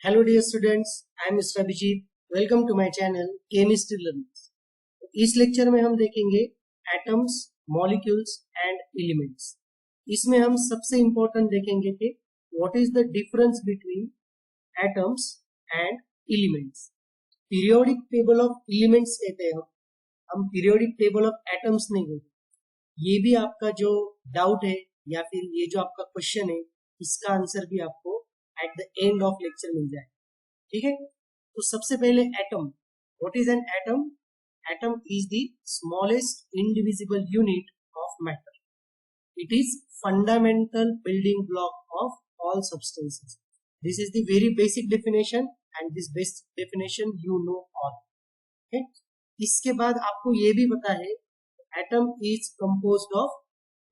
Hello dear students, I am Mr. Abhijit. Welcome to my channel Chemistry Learners. इस lecture में हम देखेंगे atoms, molecules and elements. इसमें हम सबसे इंपॉर्टेंट देखेंगे कि what is the difference between atoms and elements. Periodic table of elements कहते हैं हम पीरियोडिक टेबल ऑफ एटम्स नहीं कहते। ये भी आपका जो डाउट है या फिर ये जो आपका क्वेश्चन है, इसका आंसर भी आपको at the end of lecture मिल जाए। ठीक है, तो सबसे पहले atom. What is an atom? Atom is the smallest indivisible unit of matter. It is fundamental building block of all substances. This is the very basic definition and this basic definition you know all. इसके बाद आपको ये भी पता है atom is composed of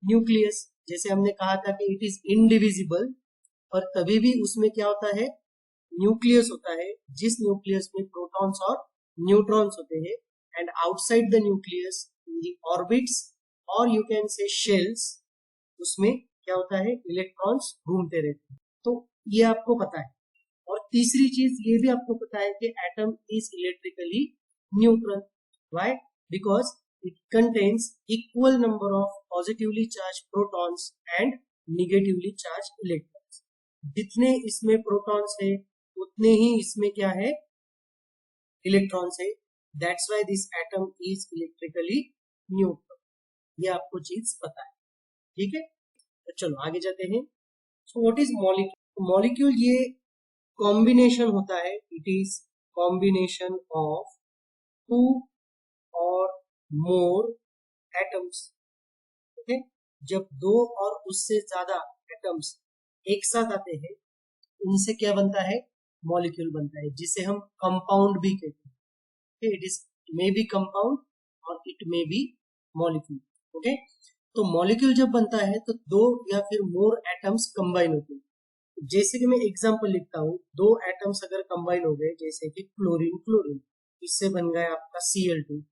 nucleus. जैसे हमने कहा था कि इट इज इंडिविजिबल, पर तभी भी उसमें क्या होता है, न्यूक्लियस होता है, जिस न्यूक्लियस में प्रोटॉन्स और न्यूट्रॉन्स होते हैं। And outside the nucleus in orbits और यू कैन से शेल्स, उसमें क्या होता है, इलेक्ट्रॉन्स घूमते रहते हैं। तो ये आपको पता है। और तीसरी चीज ये भी आपको पता है कि atom is electrically neutral. Why? Because it contains equal number of positively charge protons and negatively charge electrons. जितने इसमें प्रोटॉन्स है उतने ही इसमें क्या है, इलेक्ट्रॉन्स है। That's why this atom is electrically neutral. ये आपको चीज पता है। ठीक है, तो चलो आगे जाते हैं। So what is molecule? Molecule ये कॉम्बिनेशन होता है। It is combination of two or more atoms. Okay, जब दो और उससे ज्यादा एटम्स एक साथ आते हैं, उनसे क्या बनता है, मॉलिक्यूल बनता है, जिसे हम कंपाउंड भी कहते हैं। It is may be compound और it may be molecule. Okay, तो मॉलिक्यूल जब बनता है तो दो या फिर मोर एटम्स कंबाइन होते हैं। जैसे कि मैं एग्जांपल लिखता हूँ, दो एटम्स अगर कंबाइन हो गए, जैसे कि क्लोरीन क्लोरीन, इससे बन गया आपका Cl2।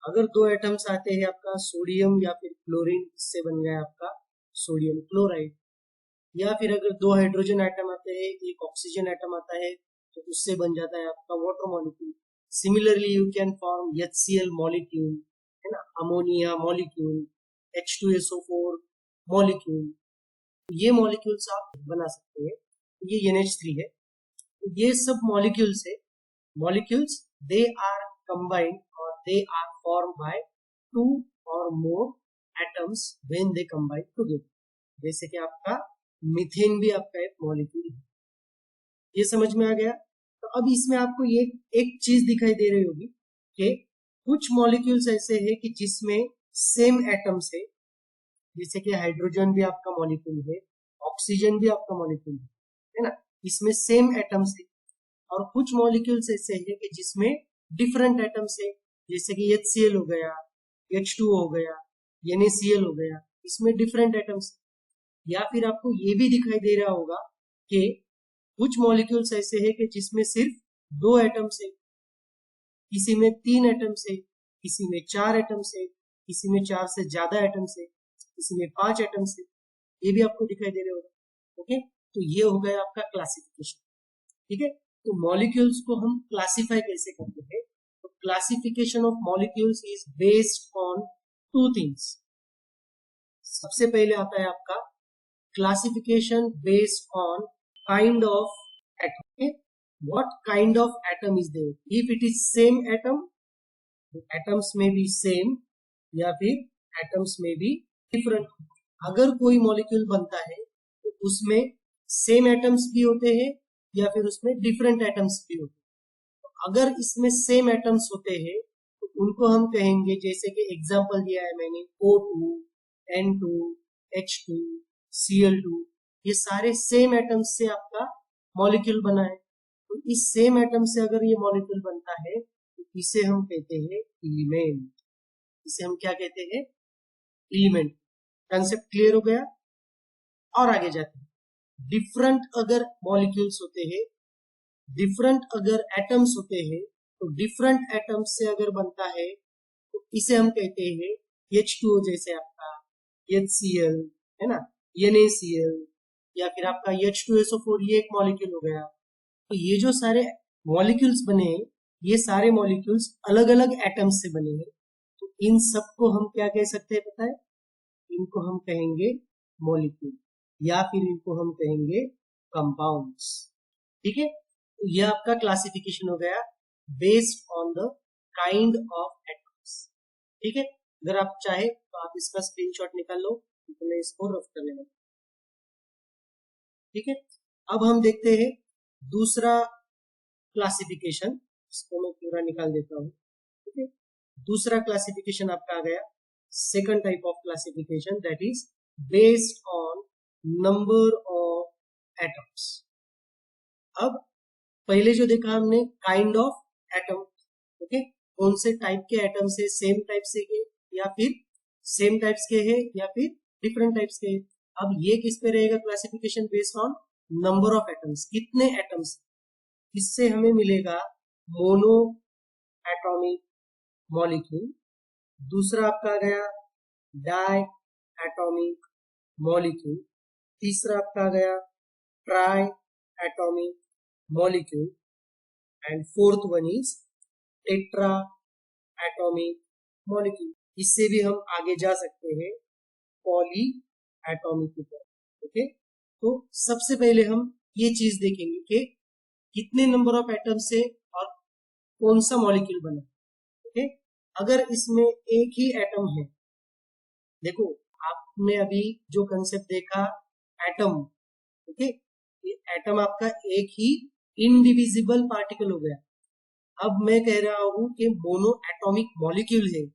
अगर दो एटम्स आते हैं आपका सोडियम या फिर क्लोरीन, इससे बन गया आपका सोडियम क्लोराइड। या फिर अगर दो हाइड्रोजन एटम आते हैं, एक ऑक्सीजन एटम आता है, तो उससे बन जाता है आपका water molecule. Similarly you can form HCl molecule, है ना, अमोनिया मॉलिक्यूल, H2SO4 मॉलिक्यूल। ये मॉलिक्यूल्स आप बना सकते हैं। ये NH3 है। ये सब मॉलिक्यूल्स है। मॉलिक्यूल्स दे आर कंबाइंड और they are form by two or more atoms when they combine together. जैसे कि आपका मीथेन भी आपका एक मॉलिक्यूल है। ये समझ में आ गया? तो अब इसमें आपको ये एक चीज दिखाई दे रही होगी कि कुछ मॉलिक्यूल्स ऐसे हैं कि जिसमें सेम एटम्स है। जैसे कि हाइड्रोजन भी आपका मॉलिक्यूल है, ऑक्सीजन भी आपका मॉलिक्यूल है ना, इसमें सेम एटम्स है। और कुछ मॉलिक्यूल्स ऐसे हैं कि जिसमें डिफरेंट एटम्स है। जैसे कि HCl हो गया, H2O हो गया, NaCl हो गया, इसमें डिफरेंट एटम्स। या फिर आपको ये भी दिखाई दे रहा होगा कि कुछ मॉलिक्यूल्स ऐसे हैं कि जिसमें सिर्फ दो एटम्स है, किसी में 3 एटम्स है, किसी में 4 एटम्स है, किसी में 4 से ज्यादा एटम्स है, किसी में 5 एटम्स है। ये भी आपको दिखाई दे रहा होगा। ओके, तो ये हो गया आपका क्लासिफिकेशन। ठीक है, तो मॉलिक्यूल्स को हम क्लासिफाई कैसे करते हैं? तो classification of molecules is based on two things. सबसे पहले आता है आपका classification based on kind of atom. Okay? What kind of atom is there? If it is same atom, the atoms may be same या फिर atoms may be different. अगर कोई molecule बनता है तो उसमें सेम एटम्स भी होते हैं या फिर उसमें डिफरेंट एटम्स भी होते हैं। तो अगर इसमें सेम एटम्स होते हैं तो उनको हम कहेंगे, जैसे कि एग्जांपल दिया है मैंने, O2, N2, H2, Cl2, ये सारे सेम एटम्स से आपका मॉलिक्यूल बना है। तो इस सेम एटम से अगर ये मॉलिक्यूल बनता है तो इसे हम कहते हैं एलिमेंट। इसे हम क्या कहते हैं? एलिमेंट। कंसेप्ट क्लियर हो गया? और आगे जाते हैं। डिफरेंट अगर मॉलिक्यूल्स होते हैं, डिफरेंट अगर एटम्स होते हैं, तो डिफरेंट एटम्स से अगर बनता है तो इसे हम कहते हैं H2O, जैसे आपका HCl, है ना, NaCl, या फिर आपका H2SO4, ये एक मॉलिक्यूल हो गया। तो ये जो सारे मॉलिक्यूल्स बने हैं, ये सारे मॉलिक्यूल्स अलग अलग एटम्स से बने हैं। तो इन सबको हम क्या कह सकते हैं पता है? इनको हम कहेंगे मॉलिक्यूल, या फिर इनको हम कहेंगे कंपाउंड्स। ठीक है, तो ये आपका क्लासिफिकेशन हो गया based on the kind of atoms. ठीक है, अगर आप चाहे तो आप इसका स्क्रीनशॉट निकाल लो, तो मैं इसको रफ कर लेगा। ठीक है, अब हम देखते हैं दूसरा क्लासिफिकेशन, इसको मैं पूरा निकाल देता हूँ। ठीक है, दूसरा क्लासिफिकेशन आपका आ गया second type of classification, that is based on number of atoms. अब पहले जो देखा हमने काइंड ऑफ एटम, ओके, कौन से टाइप के एटम से, सेम टाइप से के या फिर सेम टाइप्स के है या फिर डिफरेंट टाइप्स के। अब ये किस पे रहेगा classification? Based on number of atoms, कितने एटम्स। इससे हमें मिलेगा मोनो एटॉमिक मॉलिक्यूल। दूसरा आपका आ गया डाई एटॉमिक मॉलिक्यूल। तीसरा आपका आ गया try atomic molecule and fourth one is tetra atomic molecule. इससे भी हम आगे जा सकते हैं पॉली एटॉमिक ऊपर। ओके, तो सबसे पहले हम ये चीज देखेंगे कि कितने नंबर ऑफ एटम से और कौन सा मॉलिक्यूल बना। ओके, अगर इसमें एक ही एटम है, देखो आपने अभी जो कंसेप्ट देखा एटम, ओके, ये एटम आपका एक ही इनडिविजिबल पार्टिकल हो गया। अब मैं कह रहा हूं कि मोनो एटॉमिक मॉलिक्यूल है।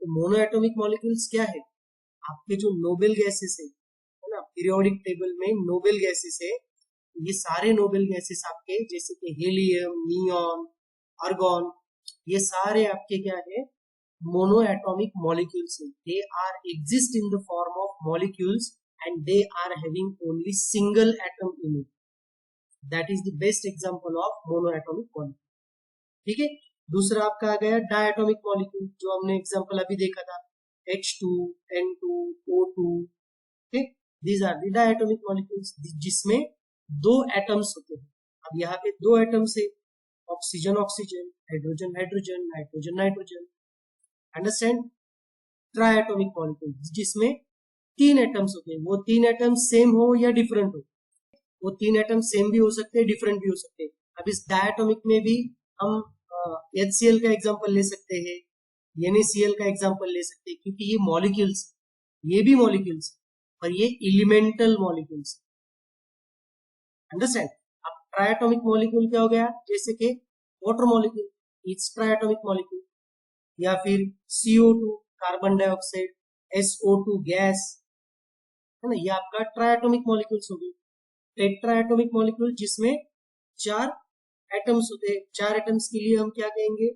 तो मोनो एटॉमिक मॉलिक्यूल्स क्या है? आपके जो नोबेल गैसेस है ना, पीरियोडिक टेबल में नोबेल गैसेस है, ये सारे नोबेल गैसेस आपके जैसे कि हीलियम, नियॉन, आर्गन, ये सारे आपके क्या है? मोनो एटॉमिक मॉलिक्यूल्स है। They are exist in the form of molecules and they are having only single atom in it. That is the best example of mono atomic molecule. ठीक है, दूसरा आपका आ गया डायटोमिक मॉलिक्यूल, जो हमने example अभी देखा था H2, N2, O2। ठीक, these are the diatomic molecules जिसमें दो एटम्स होते हैं। अब यहाँ पे दो एटम्स है, oxygen oxygen, hydrogen hydrogen, nitrogen nitrogen. Understand? Triatomic molecule जिसमें तीन एटम्स होते हैं। वो तीन एटम सेम हो या डिफरेंट हो, वो तीन एटम सेम भी हो सकते हैं, डिफरेंट भी हो सकते हैं। अब इस डायटोमिक में भी हम HCl का एग्जांपल ले सकते हैं, NaCl का एग्जांपल ले सकते हैं, क्योंकि ये मॉलिक्यूल्स, ये भी मॉलिक्यूल्स और ये एलिमेंटल मॉलिक्यूल्स। अंडरस्टैंड? अब ट्राइएटॉमिक मॉलिक्यूल क्या हो गया? जैसे कि water molecule, it's triatomic molecule, या फिर CO2 carbon dioxide, SO2 gas, है ना, ये आपका ट्राइएटॉमिक मॉलिक्यूल्स हो गए। टेट्राएटॉमिक मॉलिक्यूल जिसमें चार एटम्स होते हैं। चार एटम्स के लिए हम क्या कहेंगे?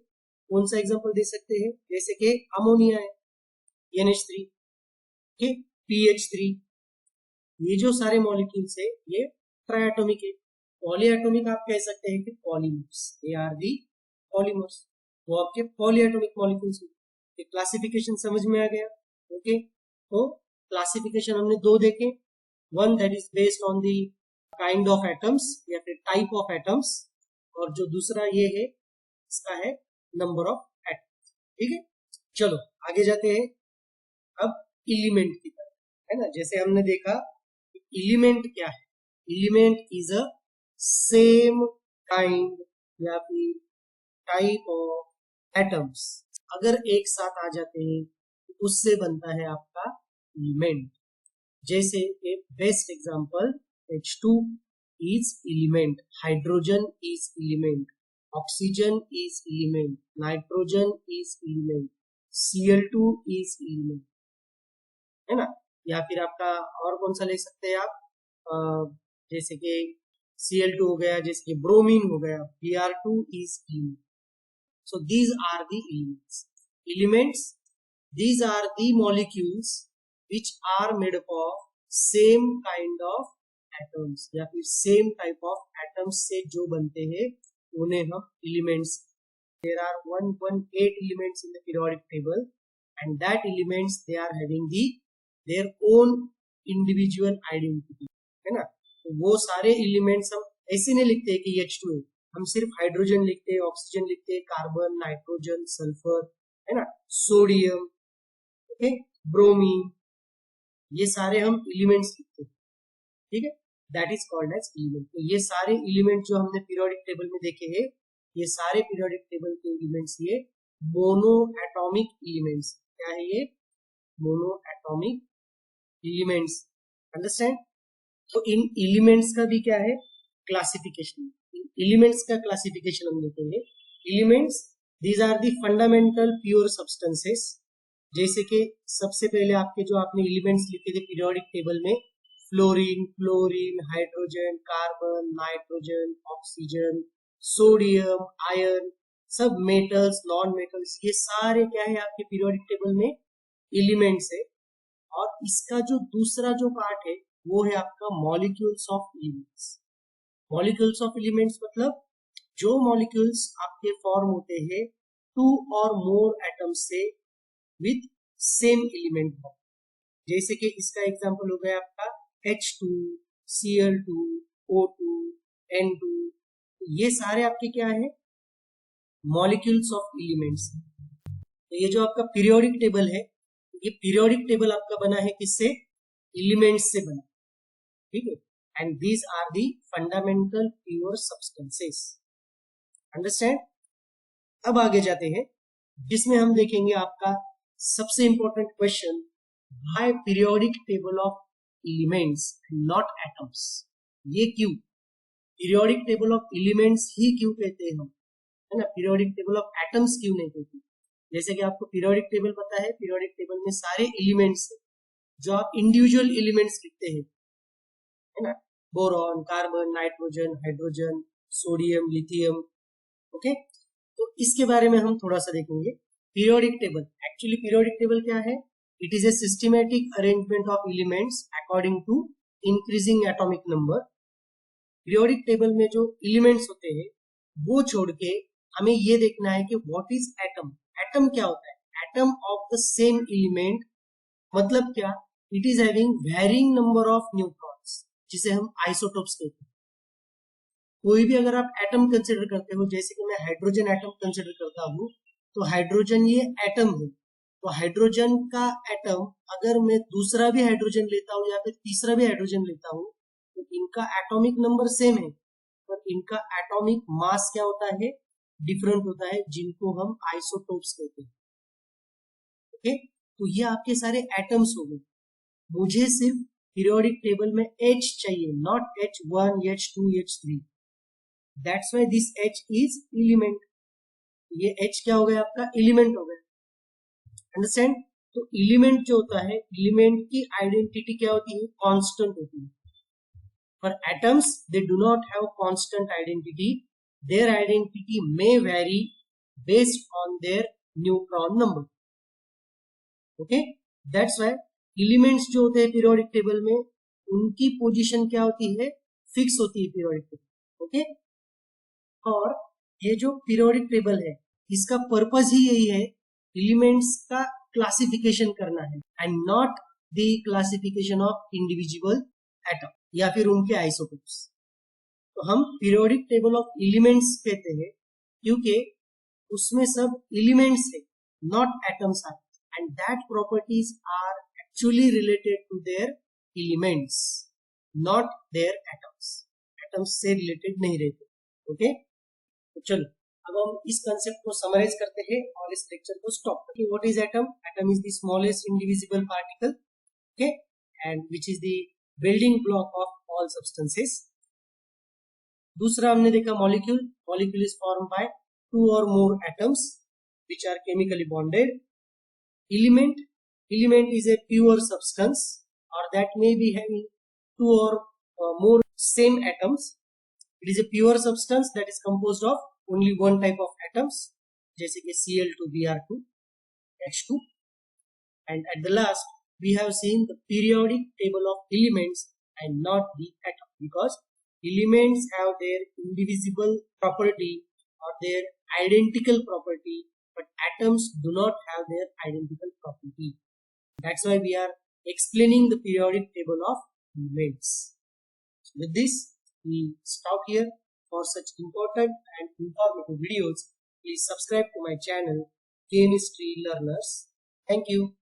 कौन सा एग्जांपल दे सकते हैं? जैसे कि अमोनिया है, NH3, के PH3। ये जो सारे मॉलिक्यूल्स है ये ट्राइएटॉमिक है। पॉलीएटॉमिक आप कह सकते हैं कि polymers, they are the polymers, वो आपके पॉलीएटॉमिक मॉलिक्यूल्स है। क्लासिफिकेशन समझ में आ गया? ओके, तो क्लासिफिकेशन हमने दो देखे, one that is based on the kind of atoms या फिर टाइप ऑफ एटम्स, और जो दूसरा ये है इसका है नंबर ऑफ एटम्स। ठीक है, चलो आगे जाते हैं अब एलिमेंट की तरफ, है ना। जैसे हमने देखा एलिमेंट क्या है? Element is a same kind या फिर टाइप ऑफ एटम्स, अगर एक साथ आ जाते हैं तो उससे बनता है आपका एलिमेंट। जैसे एक best example H2 is element, hydrogen is element, oxygen is element, nitrogen is element, Cl2 is element, है ना। या फिर आपका और कौन सा ले सकते हैं आप? जैसे कि Cl2 हो गया, जैसे कि ब्रोमीन हो गया, Br2 is element. So these are the elements. Elements, these are the molecules which are made up of same kind of atoms या फिर same type of atoms से जो बनते हैं उन्हें हम elements. There are 118 elements in the periodic table, and that elements they are having their own individual identity, है ना। तो वो सारे elements हम ऐसे नहीं लिखते कि H2 है, हम सिर्फ हाइड्रोजन लिखते हैं, ऑक्सीजन लिखते हैं, कार्बन, नाइट्रोजन, सल्फर, है ना, सोडियम, ओके, ब्रोमीन, ये सारे हम एलिमेंट्स लिखते हैं, ठीक है, that is called as element. तो ये सारे एलिमेंट जो हमने पीरियोडिक टेबल में देखे हैं, ये सारे पीरियोडिक टेबल के एलिमेंट्स ये मोनो एटॉमिक एलिमेंट्स, क्या है ये, मोनो एटॉमिक एलिमेंट्स, अंडरस्टैंड। तो इन एलिमेंट्स का भी क्या है, क्लासिफिकेशन, एलिमेंट्स का क्लासिफिकेशन हम लेते हैं। Elements, these are the fundamental pure substances, जैसे कि सबसे पहले आपके जो आपने एलिमेंट्स लिखे थे पीरियोडिक टेबल में, fluorine, chlorine, hydrogen, carbon, nitrogen, oxygen, sodium, iron, सब मेटल्स, नॉन मेटल्स, ये सारे क्या है आपके पीरियोडिक टेबल में एलिमेंट्स है। और इसका जो दूसरा जो पार्ट है वो है आपका molecules of elements. Molecules of elements मतलब जो मॉलिक्यूल्स आपके फॉर्म होते हैं टू और मोर एटम्स से विथ सेम एलिमेंट फॉर्म, जैसे कि इसका एग्जांपल हो गया आपका H2, Cl2, O2, N2, ये सारे आपके क्या है, मॉलिक्यूल्स ऑफ एलिमेंट्स। तो ये जो आपका पीरियोडिक टेबल है, ये पीरियोडिक टेबल आपका बना है किससे, एलिमेंट्स से बना, ठीक है, and these are the fundamental pure substances, understand. अब आगे जाते हैं जिसमें हम देखेंगे आपका सबसे important question, why periodic table of elements not atoms. ये क्यों, पीरियोडिक टेबल ऑफ एलिमेंट्स ही क्यों कहते हैं हम, है ना, पीरियोडिक टेबल ऑफ एटम्स क्यों नहीं कहते। जैसे कि आपको पीरियोडिक टेबल पता है, पीरियोडिक टेबल में सारे एलिमेंट्स है जो आप इंडिविजुअल एलिमेंट्स लिखते हैं, है ना, boron, carbon, nitrogen, hydrogen, sodium, lithium, okay. तो इसके बारे में हम थोड़ा सा देखेंगे। Periodic table, actually periodic table क्या है, it is a systematic arrangement of elements according to increasing atomic number. Periodic table में जो एलिमेंट्स होते हैं वो छोड़ के हमें ये देखना है कि व्हाट इज एटम। एटम क्या होता है, atom of the same element, मतलब क्या, it is having varying number of neutrons, जिसे हम आइसोटोप्स कहते हैं। कोई भी अगर आप एटम कंसिडर करते हो, जैसे कि मैं हाइड्रोजन एटम कंसिडर करता हूँ, तो हाइड्रोजन ये एटम है, तो हाइड्रोजन का एटम अगर मैं दूसरा भी हाइड्रोजन लेता हूँ या फिर तीसरा भी हाइड्रोजन लेता हूँ, तो इनका एटॉमिक नंबर सेम है, पर इनका एटॉमिक मास क्या होता है, डिफरेंट होता है, जिनको हम आइसोटोप्स कहते हैं, ओके। तो ये आपके सारे एटम्स हो गए। मुझे सिर्फ पीरियोडिक टेबल में H चाहिए, not H1, H2, H3, that's why this H is element. ये H क्या हो गया आपका, एलिमेंट हो गया, अंडरस्टैंड। तो एलिमेंट जो होता है, एलिमेंट की आइडेंटिटी क्या होती है, कांस्टेंट होती है। पर atoms they do not have constant identity, their identity may very based on their neutron number, okay. That's why elements जो होते हैं पीरियोडिक टेबल में, उनकी पोजीशन क्या होती है, फिक्स होती है पीरियोडिक टेबल, ओके। और ये जो पीरियोडिक टेबल है, इसका पर्पस ही यही है, एलिमेंट्स का क्लासिफिकेशन करना है, and not the classification of individual atom या फिर उनके आइसोटोप्स। तो हम पीरियोडिक टेबल ऑफ एलिमेंट्स कहते हैं क्योंकि उसमें सब एलिमेंट्स है, not atoms are, and that properties are actually related to their elements, not their atoms. Atoms से रिलेटेड नहीं रहते, ओके। तो चलो अब हम इस कंसेप्ट को समराइज करते हैं और इस लेक्चर को स्टॉप करते हैं। What is atom, atom is the smallest indivisible particle, okay, and which is the building block of all substances. दूसरा हमने देखा molecule, molecule is form by two or more atoms which are chemically bonded. Element, element is a pure substance or that may be having two or more same atoms. It is a pure substance that is composed of only one type of atoms, जैसे कि Cl2, Br2, H2. And at the last, we have seen the periodic table of elements and not the atom, because elements have their indivisible property or their identical property, but atoms do not have their identical property. That's why we are explaining the periodic table of elements. With this, we stop here. For such important and informative videos, please subscribe to my channel, Chemistry Learners. Thank you.